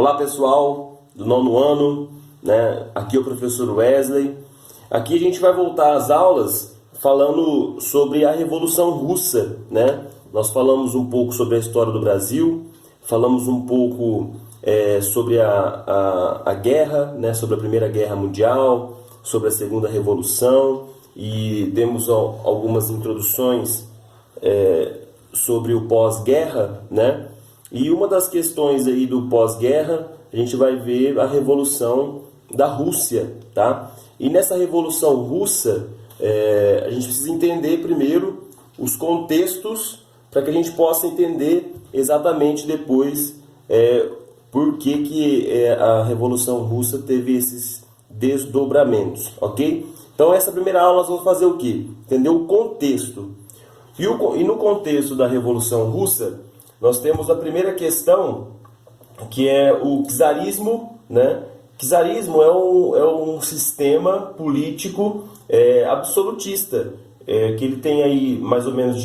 Olá pessoal do nono ano, né? Aqui é o professor Wesley. Aqui a gente vai voltar às aulas falando sobre a Revolução Russa, né? Nós falamos um pouco sobre a história do Brasil, falamos um pouco sobre a guerra, né? Sobre a Primeira Guerra Mundial, sobre a Segunda Revolução e demos algumas introduções sobre o pós-guerra, né? E uma das questões aí do pós-guerra, a gente vai ver a Revolução da Rússia, tá? E nessa Revolução Russa, a gente precisa entender primeiro os contextos para que a gente possa entender exatamente depois por que a Revolução Russa teve esses desdobramentos, ok? Então essa primeira aula nós vamos fazer o quê? Entender o contexto. E no contexto da Revolução Russa, nós temos a primeira questão, que é o czarismo, né? Czarismo é um sistema político absolutista, que ele tem aí mais ou menos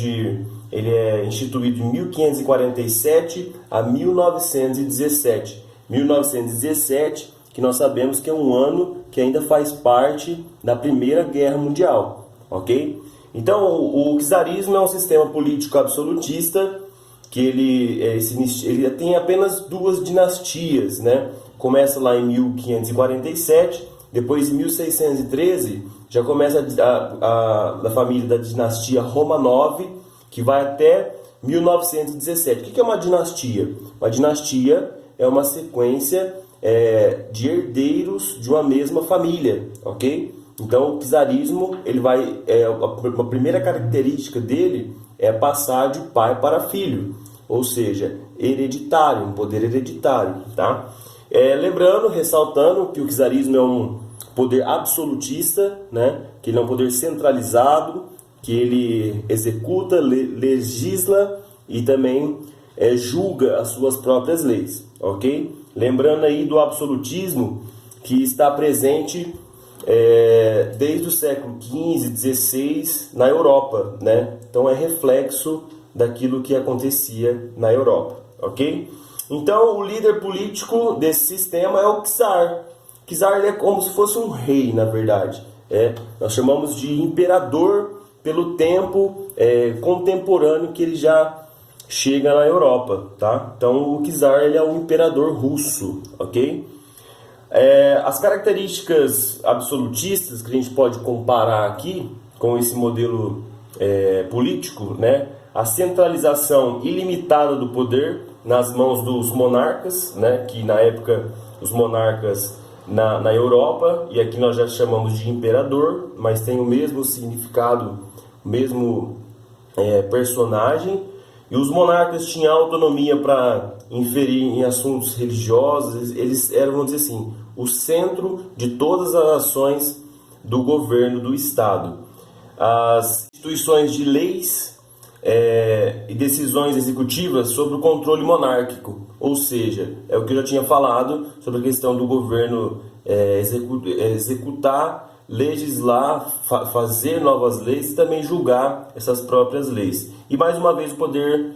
ele é instituído em 1547 a 1917. 1917, que nós sabemos que é um ano que ainda faz parte da Primeira Guerra Mundial, ok? Então, o czarismo é um sistema político absolutista que ele tem apenas duas dinastias, né? Começa lá em 1547, depois em 1613 já começa a família da dinastia Romanov, que vai até 1917. O que é uma dinastia? Uma dinastia é uma sequência de herdeiros de uma mesma família, ok? Então o czarismo, a primeira característica dele é passar de pai para filho, ou seja, hereditário, um poder hereditário, tá? Lembrando, ressaltando que o czarismo é um poder absolutista, né? Que ele é um poder centralizado, que ele executa, legisla e também julga as suas próprias leis, ok? Lembrando aí do absolutismo que está presente desde o século XV, XVI na Europa, né? Então é reflexo daquilo que acontecia na Europa, ok? Então o líder político desse sistema é o czar. Czar é como se fosse um rei, na verdade. Nós chamamos de imperador pelo tempo contemporâneo que ele já chega na Europa, tá? Então o czar ele é o imperador russo, ok? As características absolutistas que a gente pode comparar aqui com esse modelo político, né? A centralização ilimitada do poder nas mãos dos monarcas, né? Que na época os monarcas na Europa, e aqui nós já chamamos de imperador, mas tem o mesmo significado, o mesmo personagem. E os monarcas tinham autonomia para inferir em assuntos religiosos, eles eram, vamos dizer assim, o centro de todas as ações do governo do Estado. As instituições de leis e decisões executivas sobre o controle monárquico, ou seja, é o que eu já tinha falado sobre a questão do governo executar, legislar, fazer novas leis e também julgar essas próprias leis. E mais uma vez o poder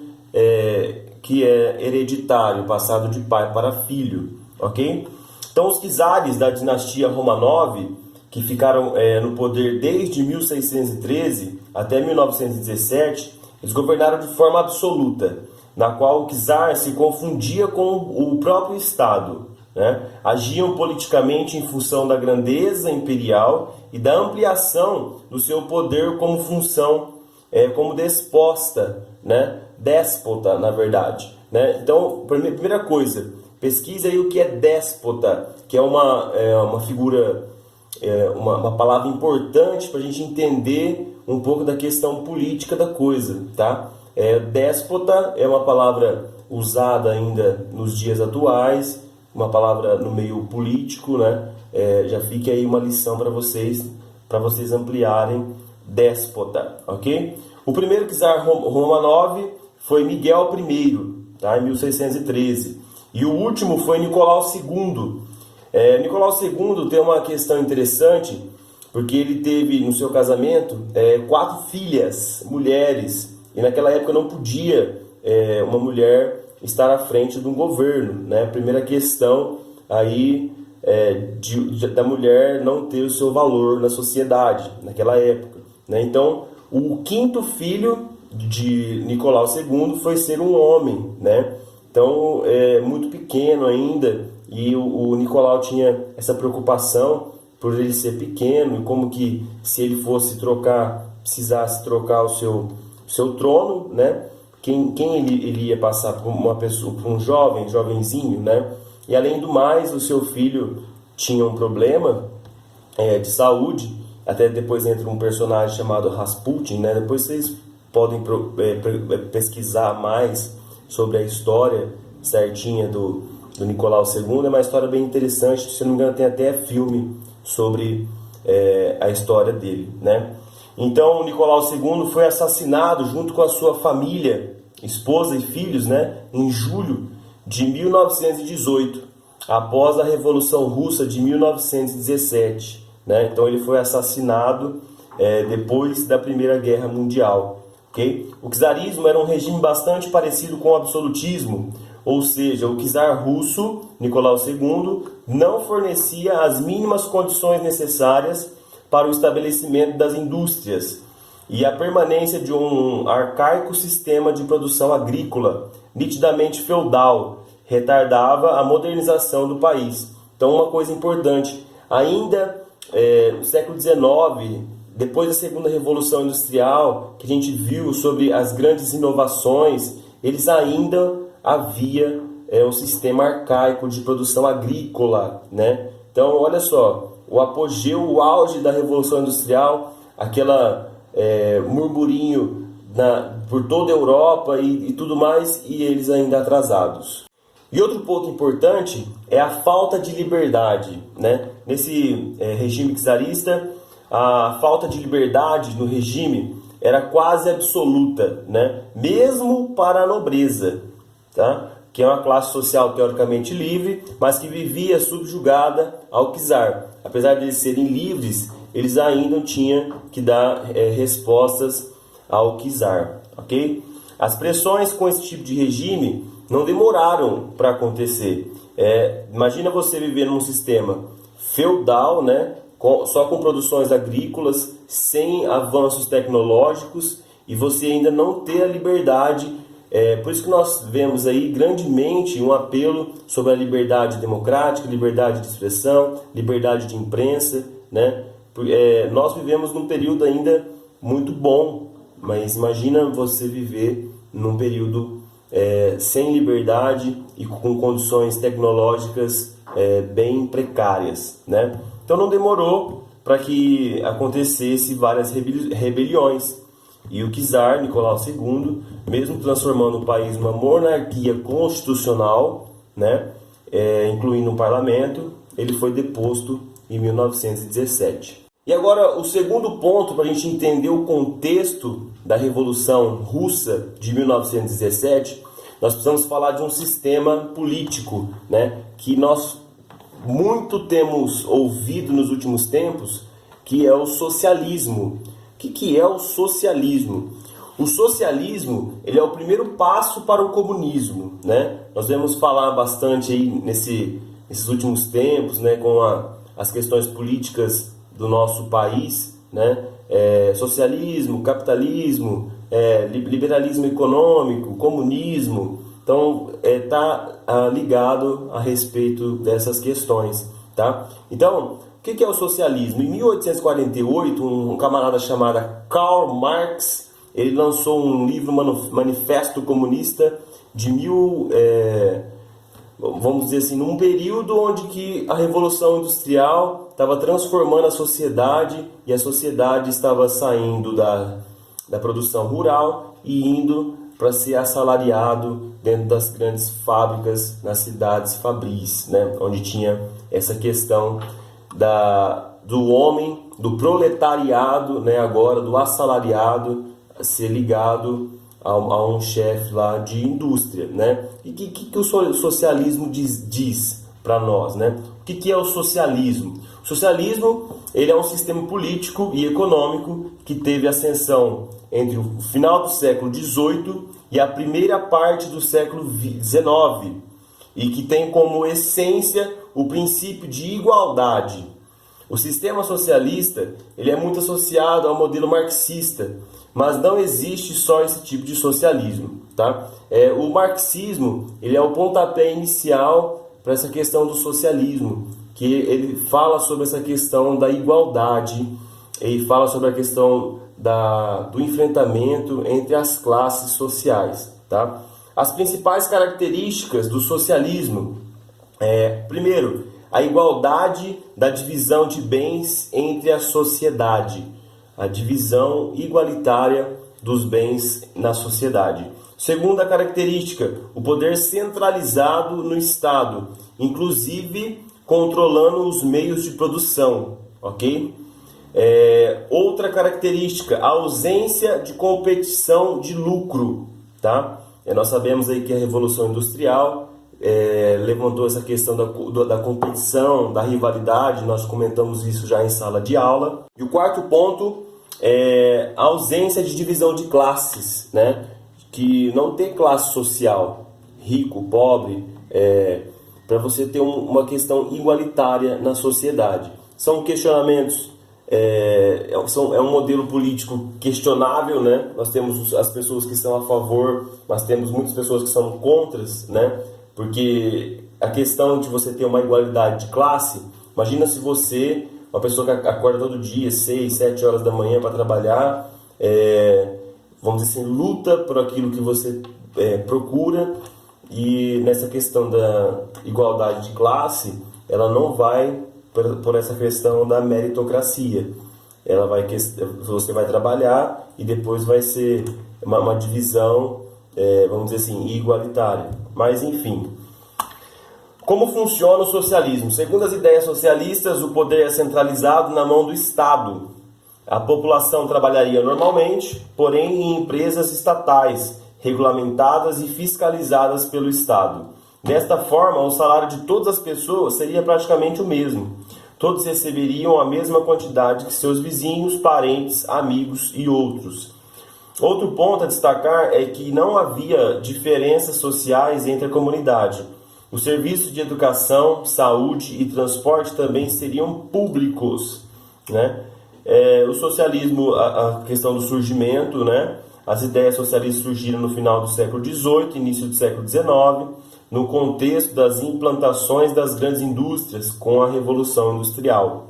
que é hereditário, passado de pai para filho, ok? Então os czares da dinastia Romanov, que ficaram no poder desde 1613 até 1917, eles governaram de forma absoluta, na qual o czar se confundia com o próprio Estado, né? Agiam politicamente em função da grandeza imperial e da ampliação do seu poder como função, como desposta, né? Déspota, na verdade, né? Então, primeira coisa, pesquisa aí o que é déspota, que é uma figura, uma palavra importante para a gente entender um pouco da questão política da coisa, tá? Déspota é uma palavra usada ainda nos dias atuais, uma palavra no meio político, né? Já fica aí uma lição para vocês ampliarem déspota, ok? O primeiro czar Romanov foi Miguel I, tá? Em 1613, e o último foi Nicolau II. Nicolau II tem uma questão interessante, porque ele teve no seu casamento 4 filhas, mulheres, e naquela época não podia uma mulher estar à frente de um governo, né? Primeira questão aí da mulher não ter o seu valor na sociedade naquela época, né? Então, o quinto filho de Nicolau II foi ser um homem, né? Então, muito pequeno ainda, e o Nicolau tinha essa preocupação por ele ser pequeno, e como que se ele precisasse trocar o seu trono, né? Quem ele ia passar por uma pessoa, por um jovenzinho, né? E além do mais, o seu filho tinha um problema de saúde. Até depois entra um personagem chamado Rasputin, né? Depois vocês podem pesquisar mais sobre a história certinha do Nicolau II. É uma história bem interessante, se não me engano tem até filme sobre a história dele, né? Então, Nicolau II foi assassinado junto com a sua família, esposa e filhos, né? Em julho de 1918, após a Revolução Russa de 1917. Né? Então ele foi assassinado depois da Primeira Guerra Mundial. Okay? O czarismo era um regime bastante parecido com o absolutismo, ou seja, o czar russo, Nicolau II, não fornecia as mínimas condições necessárias para o estabelecimento das indústrias e a permanência de um arcaico sistema de produção agrícola, nitidamente feudal, retardava a modernização do país. Então, uma coisa importante, ainda no século XIX, depois da Segunda Revolução Industrial, que a gente viu sobre as grandes inovações, eles ainda havia um sistema arcaico de produção agrícola, né? Então, olha só, o apogeu, o auge da Revolução Industrial, aquela murmurinho por toda a Europa e tudo mais, e eles ainda atrasados. E outro ponto importante é a falta de liberdade, né? Nesse regime czarista, a falta de liberdade no regime era quase absoluta, né? Mesmo para a nobreza, tá? Que é uma classe social teoricamente livre, mas que vivia subjugada ao czar. Apesar de eles serem livres, eles ainda tinham que dar respostas ao czar, ok? As pressões com esse tipo de regime não demoraram para acontecer. Imagina você viver num sistema feudal, né? Só com produções agrícolas, sem avanços tecnológicos, e você ainda não ter a liberdade. Por isso que nós vemos aí grandemente um apelo sobre a liberdade democrática, liberdade de expressão, liberdade de imprensa, né? Nós vivemos num período ainda muito bom, mas imagina você viver num período sem liberdade e com condições tecnológicas bem precárias, né? Então não demorou para que acontecesse várias rebeliões. E o czar Nicolau II, mesmo transformando o país numa monarquia constitucional, né, incluindo um parlamento, ele foi deposto em 1917. E agora o segundo ponto para a gente entender o contexto da Revolução Russa de 1917, nós precisamos falar de um sistema político, né, que nós muito temos ouvido nos últimos tempos, que é o socialismo. O que é o socialismo? O socialismo ele é o primeiro passo para o comunismo, né? Nós vamos falar bastante aí nesses últimos tempos, né, com as questões políticas do nosso país, né? Socialismo, capitalismo, liberalismo econômico, comunismo. Então, está ligado a respeito dessas questões, tá? Então, o que é o socialismo? Em 1848, um camarada chamado Karl Marx, ele lançou um livro, Manifesto Comunista, vamos dizer assim, num período onde que a Revolução Industrial estava transformando a sociedade e a sociedade estava saindo da produção rural e indo para ser assalariado dentro das grandes fábricas, nas cidades fabris, né? Onde tinha essa questão do homem, do proletariado, né? Agora do assalariado ser ligado a um chefe lá de indústria, né? E o que o socialismo diz para nós, né? O que é o socialismo? O socialismo ele é um sistema político e econômico que teve ascensão entre o final do século XVIII e a primeira parte do século XIX, e que tem como essência o princípio de igualdade. O sistema socialista ele é muito associado ao modelo marxista, mas não existe só esse tipo de socialismo. Tá? O marxismo ele é o pontapé inicial para essa questão do socialismo, que ele fala sobre essa questão da igualdade, ele fala sobre a questão do enfrentamento entre as classes sociais. Tá? As principais características do socialismo primeiro, a igualdade da divisão de bens entre a sociedade, a divisão igualitária dos bens na sociedade. Segunda característica, o poder centralizado no Estado, inclusive controlando os meios de produção, ok? Outra característica, a ausência de competição de lucro, tá? Nós sabemos aí que a Revolução Industrial levantou essa questão da competição, da rivalidade, nós comentamos isso já em sala de aula. E o quarto ponto é a ausência de divisão de classes, né? Que não tem classe social, rico, pobre, para você ter uma questão igualitária na sociedade. São questionamentos, é um modelo político questionável, né? Nós temos as pessoas que estão a favor, mas temos muitas pessoas que são contras, né? Porque a questão de você ter uma igualdade de classe, imagina se você, uma pessoa que acorda todo dia, 6, 7 horas da manhã para trabalhar, vamos dizer assim, luta por aquilo que você procura, e nessa questão da igualdade de classe, ela não vai por essa questão da meritocracia. Você vai trabalhar e depois vai ser uma divisão, vamos dizer assim, igualitária. Mas enfim, como funciona o socialismo? Segundo as ideias socialistas, o poder é centralizado na mão do Estado. A população trabalharia normalmente, porém em empresas estatais, regulamentadas e fiscalizadas pelo Estado. Desta forma, o salário de todas as pessoas seria praticamente o mesmo. Todos receberiam a mesma quantidade que seus vizinhos, parentes, amigos e outros. Outro ponto a destacar é que não havia diferenças sociais entre a comunidade. Os serviços de educação, saúde e transporte também seriam públicos, né? O socialismo, a questão do surgimento, né? As ideias socialistas surgiram no final do século XVIII, início do século XIX, no contexto das implantações das grandes indústrias com a Revolução Industrial.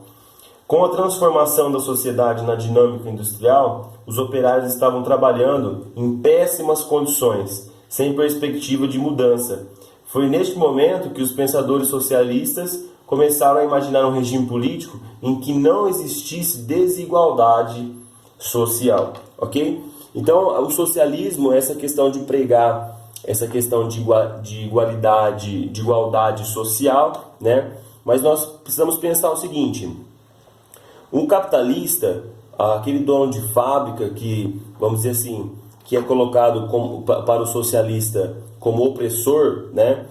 Com a transformação da sociedade na dinâmica industrial, os operários estavam trabalhando em péssimas condições, sem perspectiva de mudança. Foi neste momento que os pensadores socialistas começaram a imaginar um regime político em que não existisse desigualdade social, ok? Então, o socialismo é essa questão de pregar essa questão de igualdade, de igualdade social, né? Mas nós precisamos pensar o seguinte: um capitalista, aquele dono de fábrica que, vamos dizer assim, que é colocado para o socialista como opressor, né?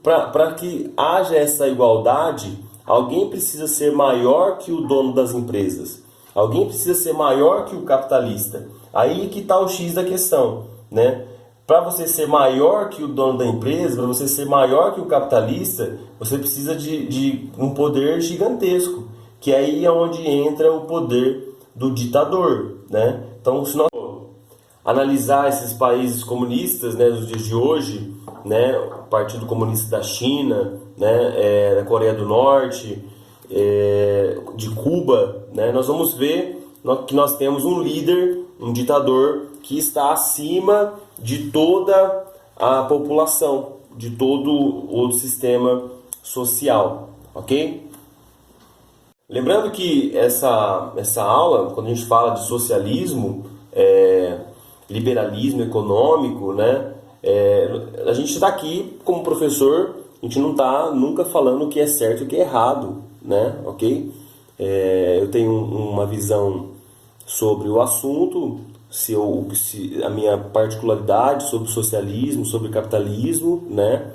Para que haja essa igualdade, alguém precisa ser maior que o dono das empresas. Alguém precisa ser maior que o capitalista. Aí que está o X da questão, né? Para você ser maior que o dono da empresa, para você ser maior que o capitalista, você precisa de um poder gigantesco, que aí é onde entra o poder do ditador, né? Então, se nós analisar esses países comunistas, né, dos dias de hoje, né, o Partido Comunista da China, né, da Coreia do Norte, de Cuba, né, nós vamos ver que nós temos um líder, um ditador que está acima de toda a população, de todo o sistema social, ok? Lembrando que essa aula, quando a gente fala de socialismo, liberalismo econômico, né, a gente está aqui como professor, a gente não está nunca falando o que é certo e o que é errado, né, ok? Eu tenho uma visão sobre o assunto, se a minha particularidade sobre socialismo, sobre capitalismo, né?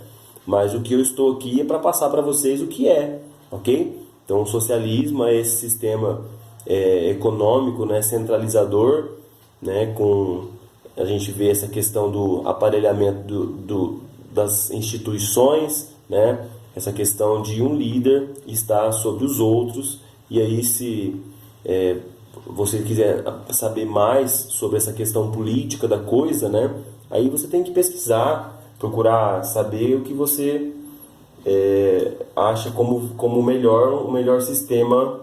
Mas o que eu estou aqui é para passar para vocês o que é, ok? Então, o socialismo é esse sistema econômico, né, centralizador, né, com a gente vê essa questão do aparelhamento das instituições, né? Essa questão de um líder estar sobre os outros. E aí, se você quiser saber mais sobre essa questão política da coisa, né? Aí você tem que pesquisar, procurar saber o que você acha como o melhor sistema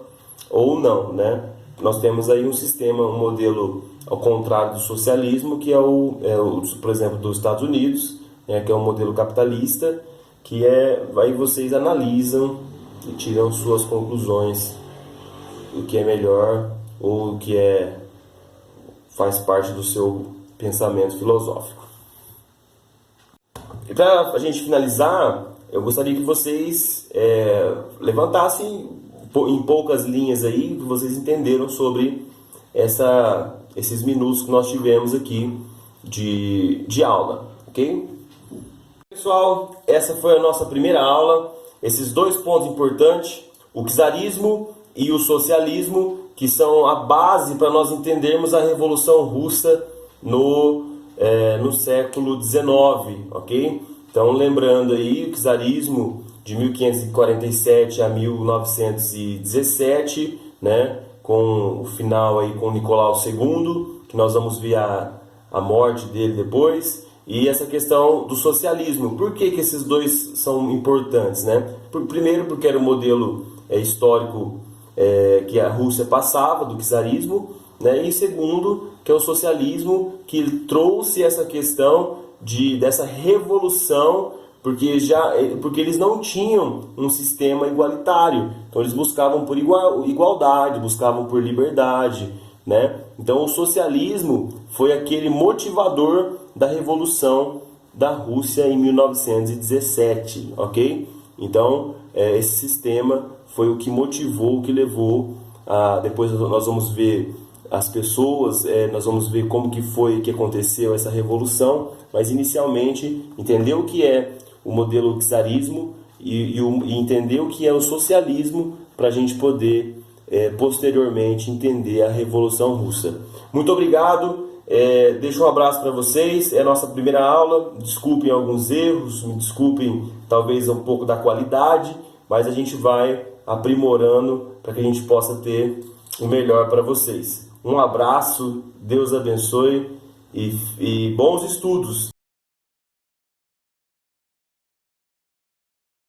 ou não, né? Nós temos aí um sistema, um modelo ao contrário do socialismo, que por exemplo, dos Estados Unidos, né, que é um modelo capitalista, que aí vocês analisam e tiram suas conclusões, o que é melhor ou o que faz parte do seu pensamento filosófico. E para a gente finalizar, eu gostaria que vocês levantassem em poucas linhas aí, que vocês entenderam sobre esses minutos que nós tivemos aqui de aula, ok? Pessoal, essa foi a nossa primeira aula. Esses dois pontos importantes, o czarismo e o socialismo, que são a base para nós entendermos a Revolução Russa no século XIX, ok? Então, lembrando aí, o czarismo de 1547 a 1917, né? Com o final aí com Nicolau II, que nós vamos ver a morte dele depois. E essa questão do socialismo, por que esses dois são importantes, né? Primeiro, porque era o modelo histórico que a Rússia passava, do czarismo, né? E segundo, que é o socialismo, que trouxe essa questão dessa revolução, porque eles não tinham um sistema igualitário, então eles buscavam por igualdade, buscavam por liberdade, né? Então o socialismo foi aquele motivador da Revolução da Rússia em 1917, ok? Então esse sistema foi o que motivou, o que levou depois nós vamos ver as pessoas, nós vamos ver como que foi que aconteceu essa revolução, mas inicialmente entender o que é o modelo czarismo e entender o que é o socialismo para a gente poder posteriormente entender a Revolução Russa. Muito obrigado, deixo um abraço para vocês, é a nossa primeira aula, desculpem alguns erros, me desculpem talvez um pouco da qualidade, mas a gente vai aprimorando para que a gente possa ter o melhor para vocês. Um abraço, Deus abençoe e bons estudos!